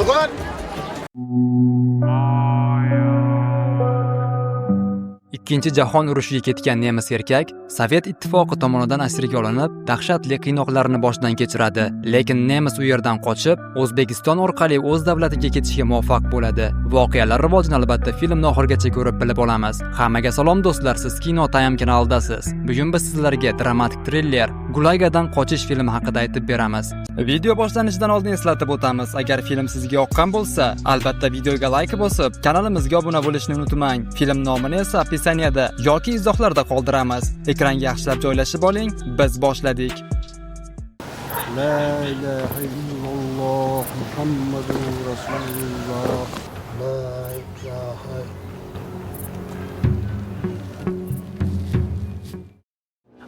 Uyg'on! Ikkinchi jahon urushiga ketgan nemis erkak Sovet ittifoqi tomonidan asirga olinib, dahshatli qiynoqlarni boshdan kechiradi. Lekin nemis u yerdan qochib, O'zbekiston orqali o'z davlatiga ketishga muvaffaq bo'ladi. Voqealar rivojini albatta filmni oxirigacha ko'rib bilib olamiz. Hammaga salom do'stlar, siz Kino Time kanalidasiz. Bugun biz sizlarga dramatik triller Gulagadan qochish filmi haqida aytib beramiz. Video boshlanishidan oldin eslatib o'tamiz, agar film sizga yoqqan bo'lsa, albatta videoga like bosib, kanalimizga obuna bo'lishni unutmang. Film nomini esa opsiyaniyada yoki izohlarda qoldiramiz. Ekranga yaxshilab joylashib oling. Biz boshladik. La ilaha illalloh Muhammadur Rasululloh. La ilaha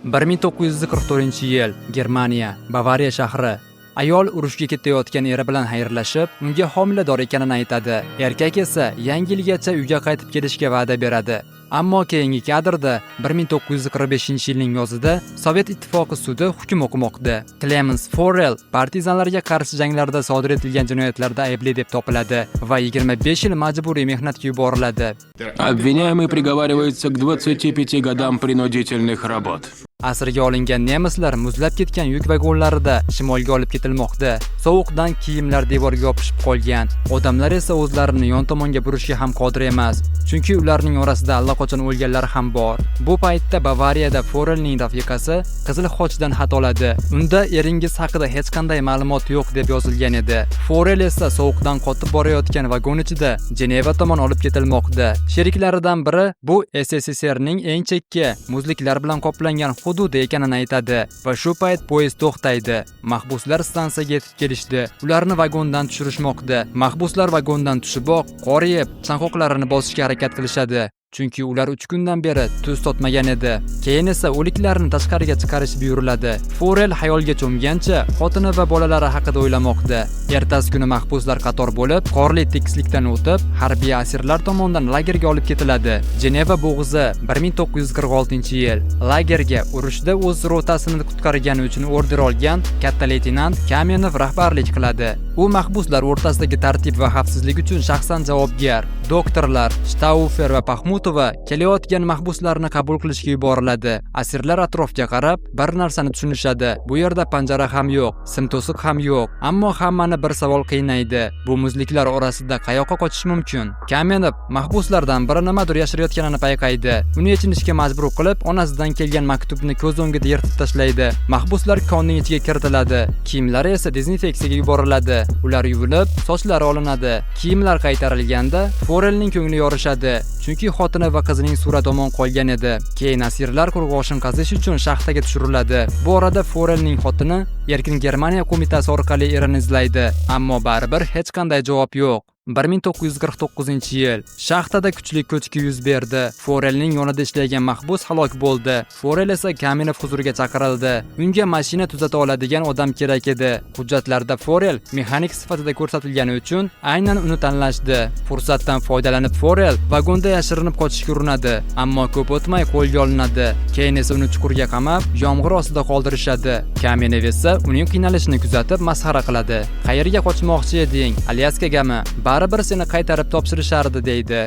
1944-yil Germaniya, Bavariya shahri. Ayol urushga ketayotgan eri bilan xayrlashib, unga homilador ekanini aytadi. Erkak esa yangi yilgacha uyga qaytib kelishga va'da beradi. Ammo keyingi kadrda 1945-yilning yozida Sovet ittifoqi sudi hukm o'qimoqda. Clemens Forel partizanlarga qarshi janglarda sodir etilgan jinoyatlarda aybli deb topiladi va 25 yil majburiy mehnatga yuboriladi. Обвиняемый приговаривается к 25 годам принудительных работ. Asirga olingan nemislar muzlab ketgan yuk vagonlarida shimolga olib ketilmoqda. Sovuqdan kiyimlar devorga yopishib qolgan. Odamlar esa o'zlarini yon tomonga burishga ham qodir emas, chunki ularning orasida allaqachon o'lganlar ham bor. Bu paytda Bavariyada Forelning rafiqasi qizil xochdan xat oladi. Unda eringiz haqida hech qanday ma'lumot yo'q deb yozilgan edi. Forel esa sovuqdan qotib borayotgan vagon ichida Jeneva tomon olib ketilmoqda. Sheriklaridan biri bu SSSRning eng chekka muzliklar bilan qoplangan hududi ekanini aytadi va shu payt poyezd to'xtaydi. Mahbuslar stansiyaga yetib kelishdi. Ularni vagondan tushirishmoqda. Mahbuslar vagondan tushiboq, qor yeb, chanqoqlarini bosishga harakat qilishadi. Chunki ular 3 kundan beri tuz totmagan edi. Keyin esa o'liklarni tashqariga chiqarish buyuriladi. Forel xayolga cho'mgancha xotini va bolalari haqida o'ylamoqda. Ertasi kuni mahbuslar qator bo'lib, qorli tekislikdan o'tib, harbiy asirlar tomonidan lagerga olib ketiladi. Jeneva bo'g'zi 1946-yil. Lagerga urushda o'z rotasini qutqargani uchun order olgan katta leytenant Kamenov rahbarlik qiladi. U mahbuslar o'rtasidagi tartib va xavfsizlik uchun shaxsan javobgar. Doktorlar Staufer va Paxmutova kelayotgan mahbuslarni qabul qilishga yuboriladi. Asirlar atrofga qarab, bir narsani tushunishadi. Bu yerda panjara ham yo'q, sim to'siq ham yo'q. Ammo hammani bir savol qiynaydi. Bu muzliklar orasida qayoqqa qochish mumkin? Kamenov mahbuslardan biri nimadir yashirayotganini payqaydi. Uni yechinishga majbur qilib, onasidan kelgan maktubni ko'z o'ngida yirtib tashlaydi. Mahbuslar konning ichiga kiritiladi. Kiyimlari esa dezinfeksiyaga yuboriladi. Ular yuvilib, sochlari olinadi. Kiyimlar qaytarilganda Forelning ko'ngli yorishadi. Chunki xotini va qizining surati omon qolgan edi. Keyin asirlar qurg'oshin qazish uchun shaxtaga tushiriladi. Bu orada Forelning xotini Erkin Germaniya qo'mitasi orqali erini izlaydi, ammo baribir hech qanday javob yo'q. 1949-yil shaxtada kuchli ko'chki yuz berdi. Forelning yonida ishlagan mahbus halok bo'ldi. Forel esa Kamenov huzuriga chaqirildi. Unga mashina tuzata oladigan odam kerak edi. Hujjatlarda Forel mexanik sifatida ko'rsatilgani uchun aynan uni tanlashdi. Fursatdan foydalanib Forel vagonda yashirinib qochishga urinadi, ammo ko'p o'tmay qo'lga olinadi. Keyin esa uni chuqurga qamab, yomg'ir ostida qoldirishadi. Kamenov esa uning qiynalishini kuzatib masxara qiladi. Qayerga qochmoqchi eding? Alyaskagami? Baribir seni qaytarib topshirishardi deydi.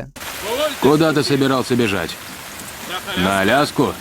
Куда ты собирался бежать? На Аляску?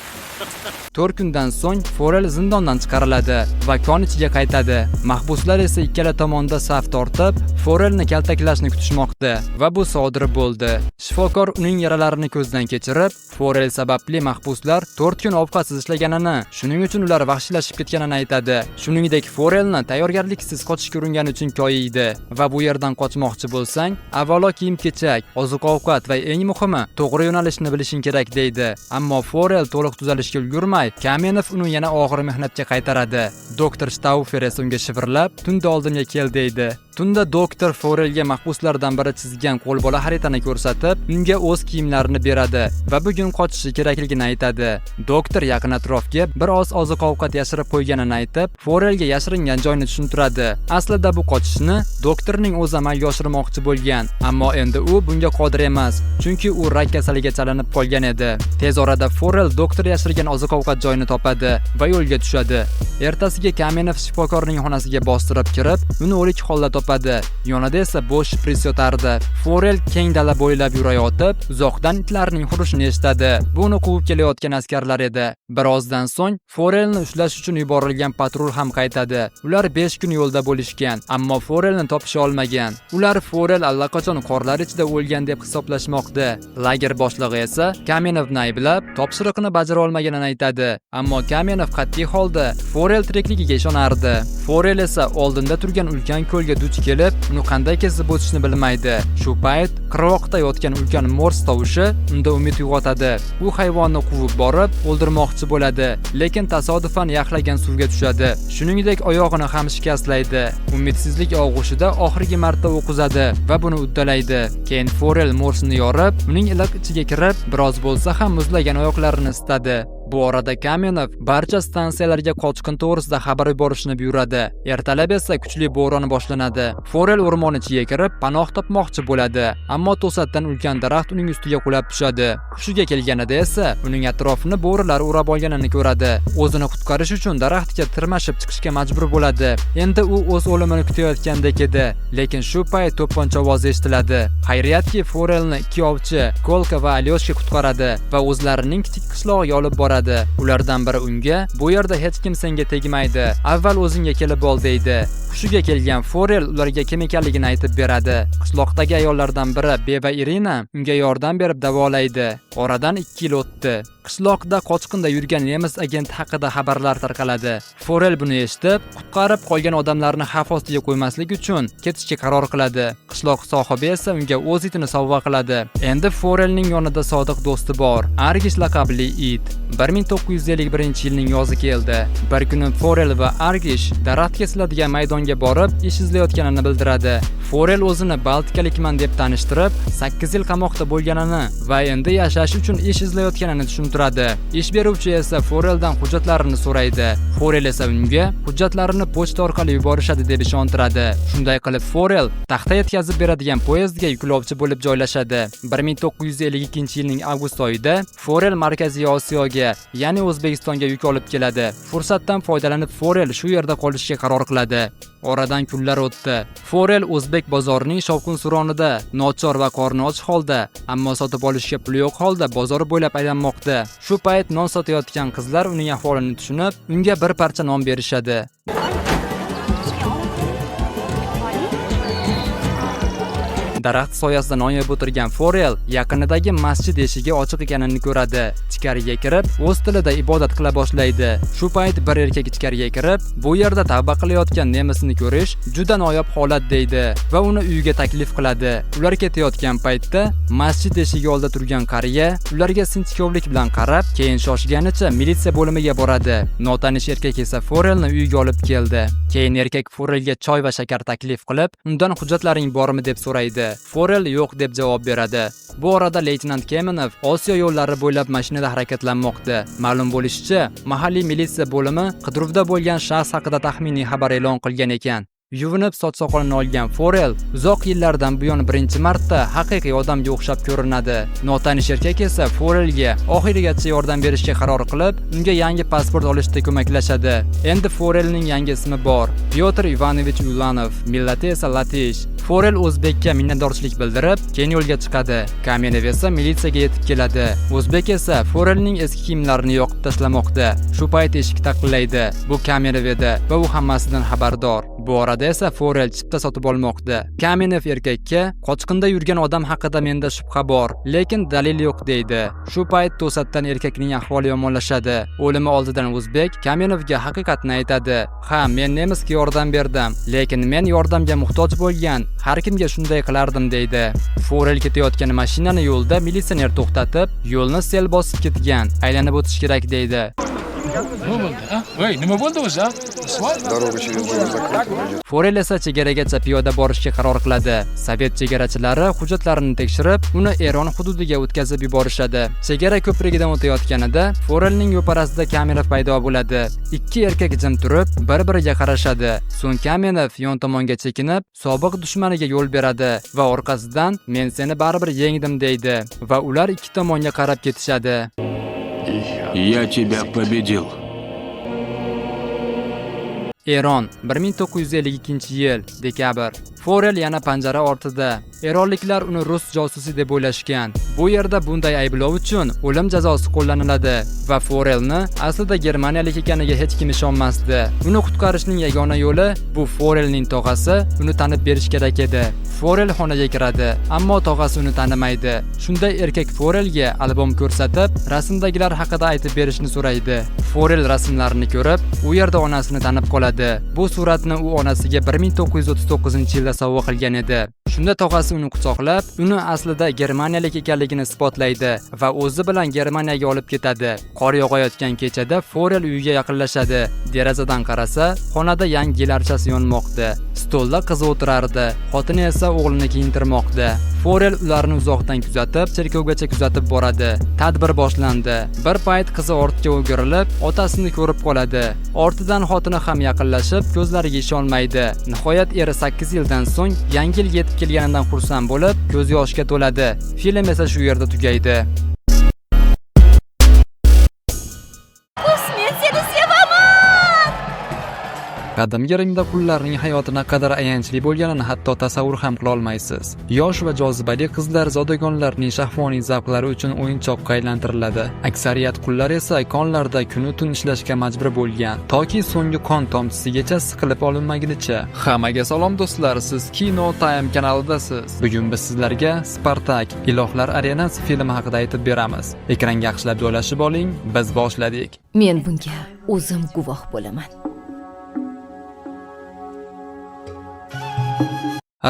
4 kundan so'ng Forel zindondan chiqariladi va kon ichiga qaytadi. Mahbuslar esa ikkala tomonda saf tortib, Forelni kaltaklashni kutishmoqda va bu sodir bo'ldi. Shifokor uning yaralarini ko'zdan kechirib, Forel sababli mahbuslar 4 kun ovqatsiz ishlaganini, shuning uchun ular vahshiylashib ketganini aytadi. Shuningdek, Forelni tayyorgarliksiz qochishga uringani uchun koyiydi va bu yerdan qochmoqchi bo'lsang, avvalo kiyim-kechak, oziq-ovqat va eng muhimi, to'g'ri yo'nalishni bilishing kerak deydi. Ammo Forel to'liq tuzalishga ulgurmay, Kamenov uni yana og'ir mehnatga qaytaradi. Doktor Staufer esa unga shivirlab, tunda oldimga kel deydi. Tunda doktor Forelga mahbuslardan biri chizgan qo'lbola xaritani ko'rsatib, unga o'z kiyimlarini beradi va bugun qochishi kerakligini aytadi. Doktor yaqin atrofga bir oz oziq-ovqat yashirib qo'yganini aytib, Forelga yashiringan joyni tushuntiradi. Aslida bu qochishni doktorning o'zi amalga oshirmoqchi bo'lgan, ammo endi u bunga qodir emas, chunki u rak kasaliga chalinib qolgan edi. Tez orada Forel doktor yashirgan oziq-ovqat joyini topadi va yo'lga tushadi. Ertasiga Kamenov shifokorning xonasiga bostirib kirib, uni o'lik holda topadi. Yonida esa bo'sh shpris yotardi. Forel keng dala bo'ylab yurayotib, uzoqdan itlarning hurishini eshitadi. Bu uni quvib kelayotgan askarlar edi. Birozdan so'ng Forelni ushlash uchun yuborilgan patrul ham qaytadi. Ular 5 kun yo'lda bo'lishgan, ammo Forelni topisha olmagan. Ular Forel allaqachon qorlar ichida o'lgan deb hisoblashmoqda. Lager boshlig'i esa Kamenovni ayblab, topshiriqni bajara olmaganini aytadi. Ammo Kamenov qat'iy holda Forel tirikligiga ishonardi. Forel esa oldinda turgan ulkan ko'lga duch kelib, uni qanday kesib o'tishni bilmaydi. Shu payt qirg'oqda yotgan ulkan mors tovushi unda umid uyg'otadi. U hayvonni quvib borib, o'ldirmoqchi bo'ladi, lekin tasodifan yaxlagan suvga tushadi. Shuningdek, oyog'ini ham shikastlaydi. Umidsizlik og'ushida oxirgi marta o'q uzadi va buni uddalaydi. Keyin Forel morsni yorib, uning iliq ichiga kirib, biroz bo'lsa ham muzlagan oyoqlarini isitadi. Bu orada Kamenov barcha stansiyalarga qochqin to'g'risida xabar yuborishni buyuradi. Ertalab esa kuchli bo'ron boshlanadi. Forel o'rmon ichiga kirib, panoh topmoqchi bo'ladi, ammo to'satdan ulkan daraxt uning ustiga qulab tushadi. Hushiga kelganida esa uning atrofini bo'rilar o'rab olganini ko'radi. O'zini qutqarish uchun daraxtga tirmashib chiqishga majbur bo'ladi. Endi u o'z o'limini kutayotgandek edi, lekin shu payt to'pponcha ovozi eshitiladi. Xayriyatki, Forelni ikki ovchi, Kolka va Alyoshka qutqaradi va o'zlarining kichik qishlog'iga olib boradi. Ulardan biri unga, "Bu yerda hech kim senga tegmaydi. Avval o'zingga kelib ol" deydi. Hushiga kelgan Forel ularga kim ekanligini aytib beradi. Qishloqdagi ayollardan biri Beva Irina unga yordam berib davolaydi. Oradan 2 yil o'tdi. Qishloqda qochqinda yurgan nemis agenti haqida xabarlar tarqaladi. Forel buni eshitib, qutqarib qolgan odamlarni xavf ostiga qo'ymaslik uchun ketishga qaror qiladi. Qishloq sohibi esa unga o'z itini sovg'a qiladi. Endi Forelning yonida sodiq do'sti bor, Argish laqabli it. 1951-yilning yozi keldi. Bir kuni Forel va Argish daraxt kesiladigan maydonga borib, ish izlayotganini bildiradi. Forel o'zini baltikalikman deb tanishtirib, 8 yil qamoqda bo'lganini va endi yashash uchun ish izlayotganini tushuntiradi. Ish beruvchi esa Foreldan hujjatlarini so'raydi. Forel esa unga hujjatlarini pochta orqali yuborishadi deb ishontiradi. Shunday qilib Forel taxta yetkazib beradigan poyezdga yuklovchi bo'lib joylashadi. 1952-yilning avgust oyida Forel Markaziy Osiyoga, ya'ni O'zbekistonga yuk olib keladi. Fursatdan foydalanib Forel shu yerda qolishga qaror qiladi. Oradan kunlar o'tdi. Forel o'zbek bozorining shovqin-suronida, nochor va qorni och holda, ammo sotib olishga puli yo'q holda bozor bo'ylab aylanmoqda. Shu payt non sotayotgan qizlar uning ahvolini tushunib, unga bir parcha non berishadi. Daraxt soyasida non yeb o'tirgan Forel yaqinidagi masjid eshigi ochiq ekanini ko'radi. Ichkariga kirib, o'z tilida ibodat qila boshlaydi. Shu payt bir erkak ichkariga kirib, bu yerda tavba qilayotgan nemisni ko'rish juda noyob holat deydi va uni uyiga taklif qiladi. Ular ketayotgan paytda masjid eshigi oldida turgan qariya ularga sinchkovlik bilan qarab, keyin shoshganicha militsiya bo'limiga boradi. Notanish erkak esa Forelni uyiga olib keldi. Keyin erkak Forelga choy va shakar taklif qilib, undan hujjatlaring bormi deb so'raydi. Forel yo'q deb javob beradi. Bu orada leytenant Kamenov Osiyo yo'llari bo'ylab mashinada harakatlanmoqda. Ma'lum bo'lishicha, mahalliy militsiya bo'limi qidiruvda bo'lgan shaxs haqida taxminiy xabar e'lon qilgan ekan. Yuvinib soch soqolini olgan Forel uzoq yillardan buyon birinchi marta haqiqiy odamga o'xshab ko'rinadi. Notanish erkak esa Forelga oxirigacha yordam berishga qaror qilib, unga yangi pasport olishda ko'maklashadi. Endi Forelning yangi ismi bor, Pyotr Ivanovich Ulanov, millati esa latish. Forel o'zbekka minnatdorchilik bildirib, keyin yo'lga chiqadi. Kamenov esa militsiyaga yetib keladi. O'zbek esa Forelning eski kiyimlarini yoqib tashlamoqda. Shu payt eshik taqillaydi. Bu Kamenov edi va u hammasidan xabardor. Bu orada esa Forel chipta sotib olmoqda. Kamenov erkakka qochqinda yurgan odam haqida menda shubha bor, lekin dalil yo'q deydi. Shu payt to'satdan erkakning ahvoli yomonlashadi. O'limi oldidan o'zbek Kamenovga haqiqatni aytadi. "Ha, men nemisga yordam berdim, lekin men yordamga muhtoj bo'lgan har kimga shunday qilardim" deydi. Forel ketayotgan mashinani yo'lda militsioner to'xtatib, yo'lni sel bosib ketgan, aylanib o'tish kerak deydi. Nima bo'ldi o'zi? Дорога через зону закрыта. Forel esa chegaragacha piyoda borishga qaror qiladi. Sovet chegarachilari hujjatlarini tekshirib, uni Eron hududiga o'tkazib yuborishadi. Chegara ko'prigidan o'tayotganida Forelning yo'parasida Kamenov paydo bo'ladi. Ikki erkak jim turib, bir-biriga qarashadi. So'ng Kamenov yon tomonga chekinib, sobiq dushmaniga yo'l beradi va orqasidan "Men seni baribir yengdim" deydi va ular ikki tomonga qarab ketishadi. Я тебя победил. Eron 1952-yil dekabr. Forel yana panjara ortida. Eronliklar uni rus josusi deb o'ylashgan. Bu yerda bunday ayblov uchun o'lim jazosi qo'llaniladi va Forelni aslida germaniyalik ekaniga hech kim ishonmasdi. Uni qutqarishning yagona yo'li bu Forelning tog'asi uni tanib berish kerak edi. Forel xonaga kiradi, ammo tog'asi uni tanimaydi. Shunda erkak Forelga albom ko'rsatib, rasmdagilar haqida aytib berishni so'raydi. Forel rasmlarini ko'rib, u yerda onasini tanib qoladi. Bu suratni u onasiga 1939-yilda sovg'a qilgan edi. Shunda tog'asi uni quchoqlab, uni aslida germaniyalik ekanligini isbotlaydi va o'zi bilan Germaniyaga olib ketadi. Qor yog'ayotgan kechada Forel uyiga yaqinlashadi. Derazadan qarasa, xonada yangi gil archasi yonmoqda. Stolda qizi o'tirardi, xotini esa o'g'lini kiyintirmoqda. Forel ularni uzoqdan kuzatib, cherkovgacha kuzatib boradi. Tadbir boshlandi. Bir payt qizi ortga o'girilib, otasini ko'rib qoladi. Ortidan xotini ham yaqinlashib, ko'zlariga ishonmaydi. Nihoyat eri 8 yildan so'ng yangi yil yetib kelganidan xursand bo'lib, ko'z yoshga to'ladi. Film esa shu yerda tugaydi. Qadimgi Rimda qullarning hayoti naqadar ayanchli bo'lganini hatto tasavvur ham qila olmaysiz. Yosh va jozibali qizlar zodagonlarning shahvoniy zavqlari uchun o'yinchoqqa aylantiriladi. Aksariyat qullar esa konlarda kunu-tun ishlashga majbur bo'lgan, toki so'nggi qon tomchisigacha siqilib olinmagunicha. Hammaga salom do'stlar, siz Kino Time kanalidasiz. Bugun biz sizlarga Spartak Ilohlar arenasi filmi haqida aytib beramiz. Ekranga yaxshilab joylashib oling, biz boshladik. Men bunga o'zim guvoh bo'laman.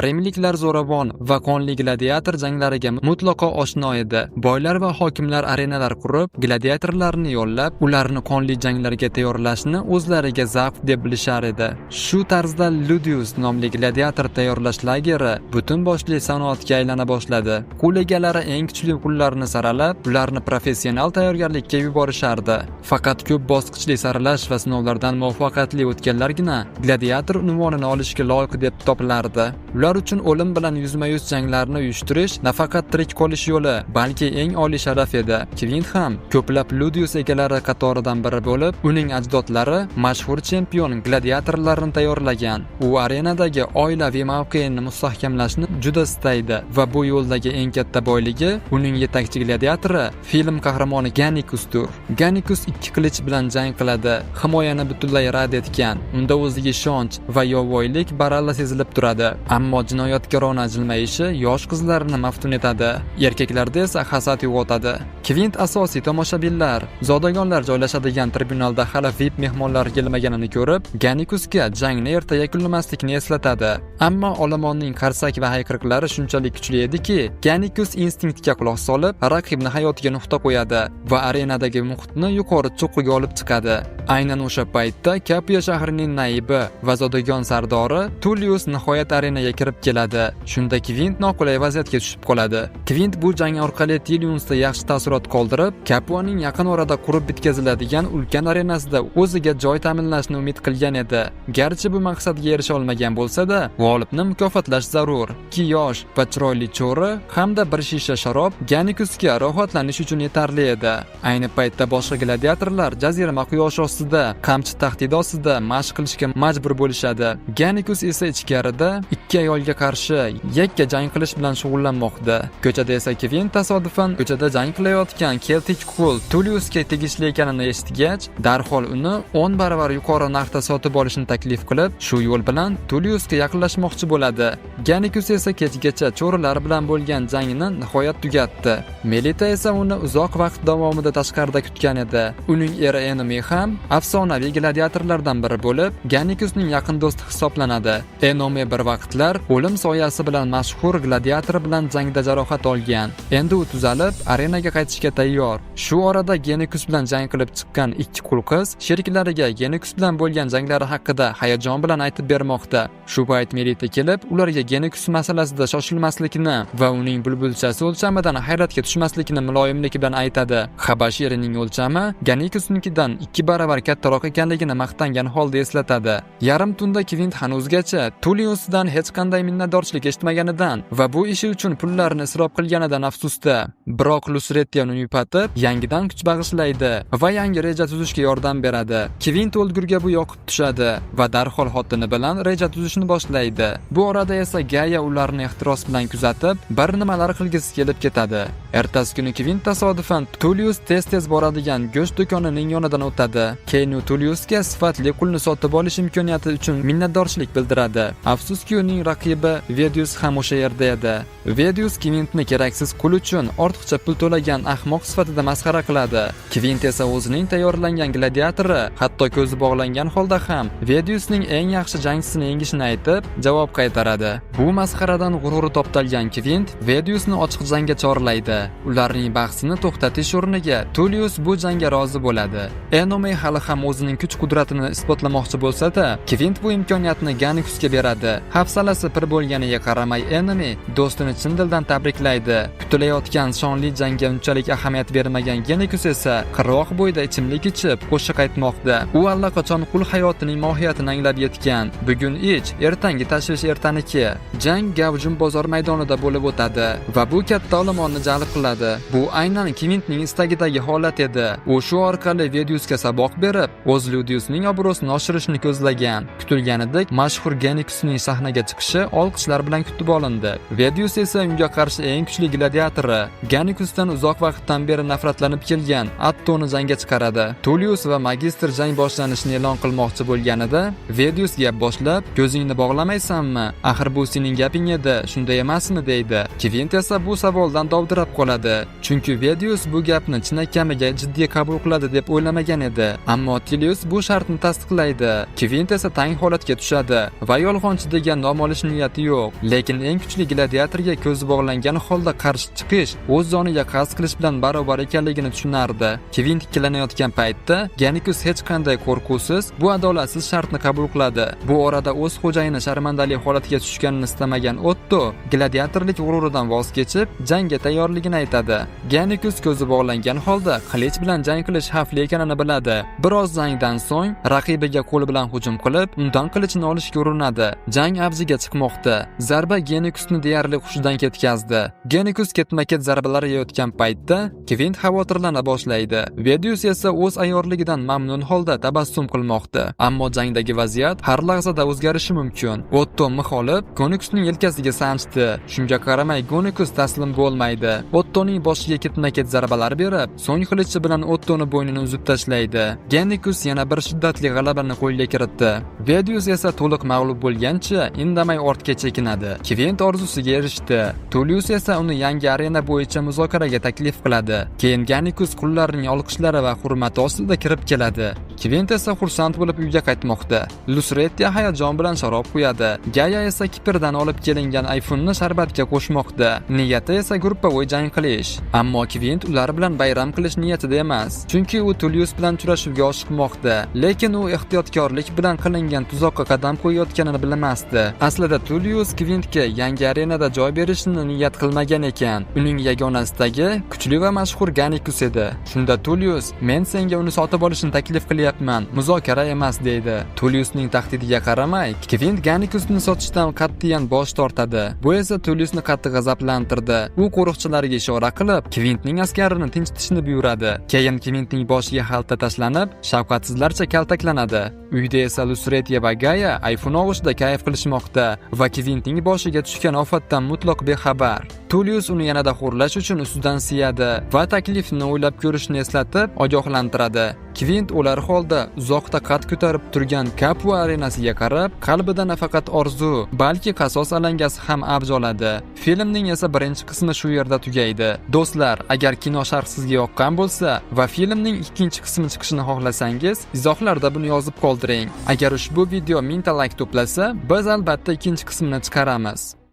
Rimliklar zo'ravon va qonli gladiator janglariga mutlaqo oshno edi. Boylar va hokimlar arenalar qurib, gladiatorlarni yollab, ularni qonli janglarga tayyorlashni o'zlariga zavq deb bilishar edi. Shu tarzda Ludius nomli gladiator tayyorlash lageri butun boshli sanoatga aylana boshladi. Qul egalari eng kuchli qullarni saralab, ularni professional tayyorgarlikka yuborishardi. Faqat ko'p bosqichli saralash va sinovlardan muvaffaqiyatli o'tganlargina gladiator unvonini olishga loyiq deb topilardi. Ular uchun o'lim bilan yuzma-yuz janglarni uyushtirish nafaqat tirik qolish yo'li, balki eng oliy sharaf edi. Kvint ham ko'plab Ludius egalari qatoridan biri bo'lib, uning ajdodlari mashhur chempion gladiatorlarni tayyorlagan. U arenadagi oilaviy mavqeini mustahkamlashni juda istaydi va bu yo'ldagi eng katta boyligi uning yetakchi gladiatori, film qahramoni Gannikusdir. Gannikus ikki qilich bilan jang qiladi, himoyani butunlay rad etgan. Unda o'ziga ishonch va yovvoyilik baralla sezilib turadi. Ammo jinoyatkorona jilmayishi yosh qizlarni maftun etadi. Erkaklarda esa hasad uyg'otadi. Kvint asosiy tomoshabinlar, zodagonlar joylashadigan tribunalda hali VIP mehmonlar kelmaganini ko'rib, Gannikusga jangni erta yakunlamaslikni eslatadi. Ammo olomonning qarsak va hayqiriqlari shunchalik kuchli ediki, Gannikus instinktga quloq solib, raqibni hayotiga nuqta qo'yadi va arenadagi muhitni yuqori cho'qqiga olib chiqadi. Aynan o'sha paytda Kapuya shahrining naibi va zodagon sardori Tullius nihoyat arenaga kirib keladi. Shunda Kvint noqulay vaziyatga tushib qoladi. Kvint bu jang orqali Tulliusda yaxshi taassurot qoldirib, Kapuaning yaqin orada qurib bitkaziladigan ulkan arenasida o'ziga joy ta'minlashni umid qilgan edi. Garchi bu maqsadga erisha olmagan bo'lsa-da, g'olibni mukofotlash zarur. Ki yosh va chiroyli cho'ri hamda bir shisha sharob Gannikusga rohatlanish uchun yetarli edi. Ayni paytda boshqa gladiatorlar jazirama quyosh ostida, qamchi tahdid ostida mashq qilishga majbur bo'lishadi. Gannikus esa ichkarida ikki ayolga qarshi yakka jang qilish bilan shug'ullanmoqda. Ko'chada esa Kvint tasodifan ko'chada jang qilayotgan Keltik qul Tulliusga tegishli ekanini eshitgach, darhol uni 10 baravar yuqori narxda sotib olishni taklif qilib, shu yo'l bilan Tulliusga yaqinlashmoqchi bo'ladi. Gannikus esa kechgacha cho'rilar bilan bo'lgan jangini nihoyat tugatdi. Melita esa uni uzoq vaqt davomida tashqarida kutgan edi. Uning eri Enomi ham afsonaviy gladiatorlardan biri bo'lib, Gannikusning yaqin do'sti hisoblanadi. Enomi bir vaqtlar o'lim soyasi bilan mashhur gladiator bilan jangda jarohat olgan. Endi u tuzalib, arenaga qaytishga tayyor. Shu orada Gannikus bilan jang qilib chiqqan ikki qul qiz sheriklariga Gannikus bilan bo'lgan janglari haqida hayajon bilan aytib bermoqda. Shu payt Melita kelib, ularga Gannikus masalasida shoshilmaslikni va uning bulbulchasi o'lchamidan hayratga tushmaslikni muloyimlik bilan aytadi. Habash erining o'lchami Gannikusnikidan 2 baravar kattaroq ekanligini maqtangan holda eslatadi. Yarim tunda Kvint hanuzgacha Tulliusdan hech qanday qanday minnatdorchilik eshitmaganidan va bu ishi uchun pullarini isrof qilganidan afsusda. Biroq Lucretia uni yupatib, yangidan kuch bag'ishlaydi va yangi reja tuzishga yordam beradi. Kvint o'lgurga bu yoqib tushadi va darhol xotini bilan reja tuzishni boshlaydi. Bu orada esa Gaya ularni ehtiros bilan kuzatib, bir nimalar qilgisi kelib ketadi. Ertasi kuni Kvint tasodifan Tullius tez-tez boradigan go'sht do'konining yonidan o'tadi. Keyin u Tulliusga sifatli qulni sotib olish imkoniyati uchun minnatdorchilik bildiradi. Afsuski uning raqibi Vedius ham o'sha yerda edi. Vedius Kvintni keraksiz qul uchun ortiqcha pul to'lagan ahmoq sifatida masxara qiladi. Kvint esa o'zining tayyorlangan gladiatori, hatto ko'zi bog'langan holda ham Vediusning eng yaxshi jangchisini yengishini aytib, javob qaytaradi. Bu masxaradan g'ururi toptalgan Kvint Vediusni ochiq jangga chorlaydi. Ularning bahsini to'xtatish o'rniga Tullius bu jangga rozi bo'ladi. Enome hali ham o'zining kuch-qudratini isbotlamoqchi bo'lsa-da, Kvint bu imkoniyatni Ganikusga beradi. Hafsalasi pir bo'lganiga qaramay Enome do'stini chin dildan tabriklaydi. Kutilayotgan shonli jangga unchalik ahamiyat bermagan Ganikus esa qirg'oq bo'yida ichimlik ichib qo'shiq aytmoqda. U allaqachon qul hayotining mohiyatini anglab yetgan. Bugun ich, ertangi tashvish ertaniki. Jang gavjum bozor maydonida bo'lib o'tadi va bu katta olomonni jalb qiladi. Bu aynan Kvintning istagidagi holat edi. U shu orqali Vediusga saboq berib, o'z Ludiusning obro'sini oshirishni ko'zlagan. Kutilganidek mashhur Ganikusning sahnaga chiqishi olqishlar bilan kutib olindi. Vedius esa unga qarshi eng kuchli gladiatori, Ganikusdan uzoq vaqtdan beri nafratlanib kelgan Attoni jangga chiqaradi. Tullius va magistr jang boshlanishini e'lon qilmoqchi bo'lganida, Vedius gap boshlab, "Ko'zingni bog'lamaysanmi? Axir bu sening gaping edi, shunday emasmi?" deydi. Kvint esa bu savoldan dovdirab qoladi, chunki Vedius bu gapni chinakamiga jiddiy qabul qiladi deb o'ylamagan edi. Ammo Tullius bu shartni tasdiqlaydi. Kvint esa tang holatga tushadi va yolg'onchi degan nom olish niyati yo'q. Lekin eng kuchli gladiatorga ko'zi bog'langan holda qarshi chiqish o'z joniga qasd qilish bilan barobar ekanligini tushunardi. Kvint ikkilanayotgan paytda Ganikus hech qanday qo'rquvsiz bu adolatsiz shartni qabul qiladi. Bu orada o'z xo'jayini sharmandali holatga tushganini istamagan Otto gladiatorlik g'ururidan voz kechib, jangga tayyorligini aytadi. Ganikus ko'zi bog'langan holda qilich bilan jang qilish xavfli ekanini biladi. Biroz jangdan so'ng raqibiga qo'li bilan hujum qilib, undan qilichni olishga urinadi. Jang avjiga chiqmoqda. Zarba Ganikusni deyarli hushidan ketkazdi. Ganikus ketma-ket zarbalar yeyotgan paytda Kvint xavotirlana boshlaydi. Vedius esa o'z ayyorligidan mamnun holda tabassum qilmoqda. Ammo jangdagi vaziyat har lahzada o'zgarishi mumkin. Otto mixolib Ganikusning yelkasiga sanchdi. Shunga qaramay Ganikus taslim bo'lmaydi. Ottoning boshiga ketma-ket zarbalar berib, so'ng qilichi bilan Ottoni bo'ynini uzib tashlaydi. Ganikus yana bir shiddatli g'alabani qo'lga kiritdi. Vedius esa to'liq mag'lub bo'lgancha indamay ortga chekinadi. Kvint orzusiga erishdi. Tullius esa uni yangi arena bo'yicha muzokaraga taklif qiladi. Keyin Ganikus qullarning olqishlari va hurmati ostida kirib keladi. Kvint esa xursand bo'lib uyga qaytmoqda. Lucretia hayajon bilan sharob quyadi. Gaya esa Kiprdan olib kelingan iPhone'ni sharbatga qo'shmoqda. Niyati esa gruppaviy jang qilish. Ammo Kvint ular bilan bayram qilish niyatida emas. Chunki u Tullius bilan uchrashuvga oshiqmoqda. Lekin u ehtiyotkorlik bilan qilingan tuzoqqa qadam qo'yayotganini bilmasdi. Aslida Tullius Kvintga yangi arenada joy berishni niyat qilmagan ekan. Uning yagona istagi kuchli va mashhur Ganikus edi. Shunda Tullius, "Men senga uni sotib olishni taklif qilyapman, muzokara emas" deydi. Tulliusning tahdidiga qaramay, Kvint Ganikusni sotishdan qat'iyan bosh tortadi. Bu esa Tulliusni qattiq g'azablantirdi. U qo'riqchilarga ishora qilib, Kvintning askarini tinchitishni buyuradi. Keyin Kvintning boshiga xalta tashlanib, shafqatsizlarcha kaltaklanadi. Uyda esa Lucretia va Gaya iPhone og'ushida kayf qilishmoqda va Kvintning boshiga tushgan ofatdan mutlaq bexabar. Tullius uni yanada xo'rlash uchun ustidan siyadi va taklifni o'ylab ko'rishni eslatib ogohlantiradi. Kvint ular holda uzoqda qad ko'tarib turgan Capua arenasiga qarab, qalbida nafaqat orzu, balki qasos alangasi ham avj oladi. Filmning esa birinchi qismi shu yerda tugaydi. Do'stlar, agar kino sharh sizga yoqqan bo'lsa va filmning ikkinchi qismi chiqishini xohlasangiz, izohlarda buni yozib qoldiring. Agar ushbu video 1000 ta like to'plasa, biz albatta ikkinchi qismini chiqaramiz.